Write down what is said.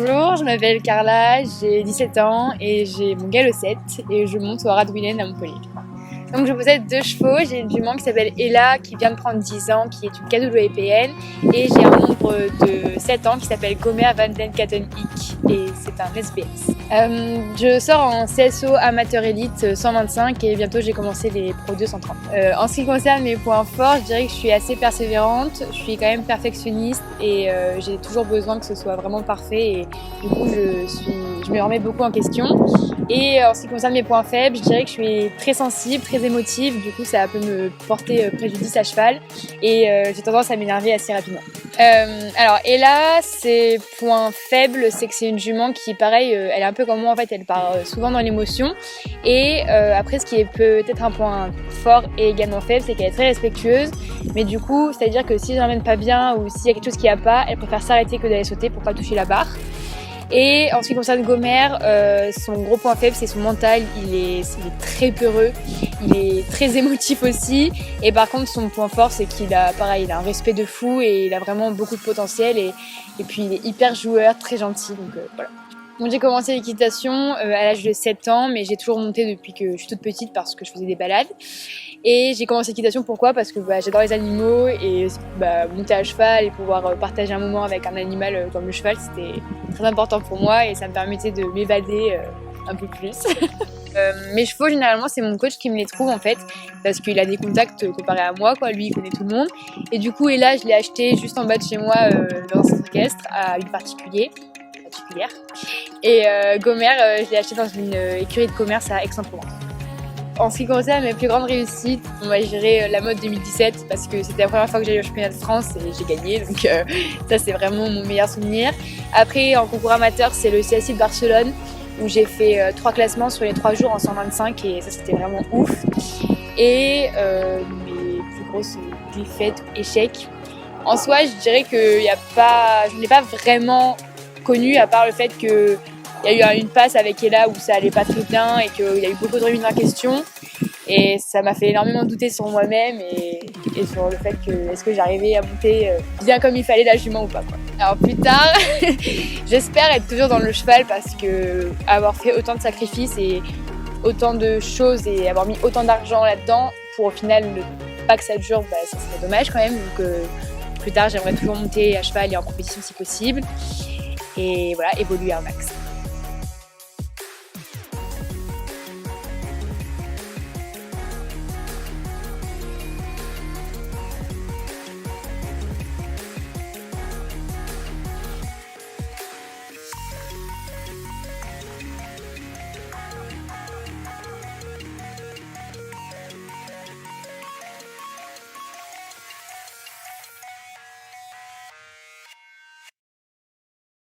Bonjour, je m'appelle Carla, j'ai 17 ans et j'ai mon galop 7 et je monte au Radwillen à Montpellier. Donc je possède 2 chevaux, j'ai une jument qui s'appelle Ella qui vient de prendre 10 ans, qui est une KWPN et j'ai un nombre de 7 ans qui s'appelle Gomer van den Katten-Hick et c'est un SBS. Je sors en CSO amateur élite 125 et bientôt j'ai commencé les Pro 230. En ce qui concerne mes points forts, je dirais que je suis assez persévérante, je suis quand même perfectionniste et j'ai toujours besoin que ce soit vraiment parfait et du coup je me remets beaucoup en question. Et en ce qui concerne mes points faibles, je dirais que je suis très sensible, très émotive, du coup ça peut me porter préjudice à cheval et j'ai tendance à m'énerver assez rapidement. Alors Ella, ses points faibles, c'est que c'est une jument qui, pareil, elle est un peu comme moi en fait, elle part souvent dans l'émotion et après ce qui est peut-être un point fort et également faible, c'est qu'elle est très respectueuse, mais du coup, c'est-à-dire que si je l'emmène pas bien ou s'il y a quelque chose qui va pas, elle préfère s'arrêter que d'aller sauter pour pas toucher la barre. Et en ce qui concerne Gomer, son gros point faible c'est son mental, il est très peureux, il est très émotif aussi et par contre son point fort c'est qu'il a pareil, il a un respect de fou et il a vraiment beaucoup de potentiel et puis il est hyper joueur, très gentil donc voilà. Donc j'ai commencé l'équitation à l'âge de 7 ans mais j'ai toujours monté depuis que je suis toute petite parce que je faisais des balades. Et j'ai commencé l'équitation pourquoi ? Parce que j'adore les animaux et monter à cheval et pouvoir partager un moment avec un animal comme le cheval, c'était très important pour moi et ça me permettait de m'évader un peu plus. Mes chevaux, généralement, c'est mon coach qui me les trouve en fait parce qu'il a des contacts comparé à moi, quoi. Lui, il connaît tout le monde. Et du coup, Ella, je l'ai acheté juste en bas de chez moi dans un centre équestre à une particulière. Et Gomer, je l'ai acheté dans une écurie de commerce à Aix-en-Provence. En ce qui concerne mes plus grandes réussites, on va gérer la mode 2017 parce que c'était la première fois que j'allais au championnat de France et j'ai gagné, donc ça c'est vraiment mon meilleur souvenir. Après en concours amateur c'est le CSI de Barcelone où j'ai fait 3 classements sur les 3 jours en 125 et ça c'était vraiment ouf. Et mes plus grosses défaites ou échecs, en soi je dirais que je ne l'ai pas vraiment connu à part le fait que il y a eu une passe avec Ella où ça allait pas très bien et qu'il y a eu beaucoup de remises en question et ça m'a fait énormément douter sur moi-même et sur le fait que est-ce que j'arrivais à monter bien comme il fallait la jument ou pas quoi. Alors plus tard, j'espère être toujours dans le cheval parce que avoir fait autant de sacrifices et autant de choses et avoir mis autant d'argent là-dedans pour au final pas que ça dure, ça serait dommage quand même. Donc plus tard, j'aimerais toujours monter à cheval et en compétition si possible et voilà, évoluer un max.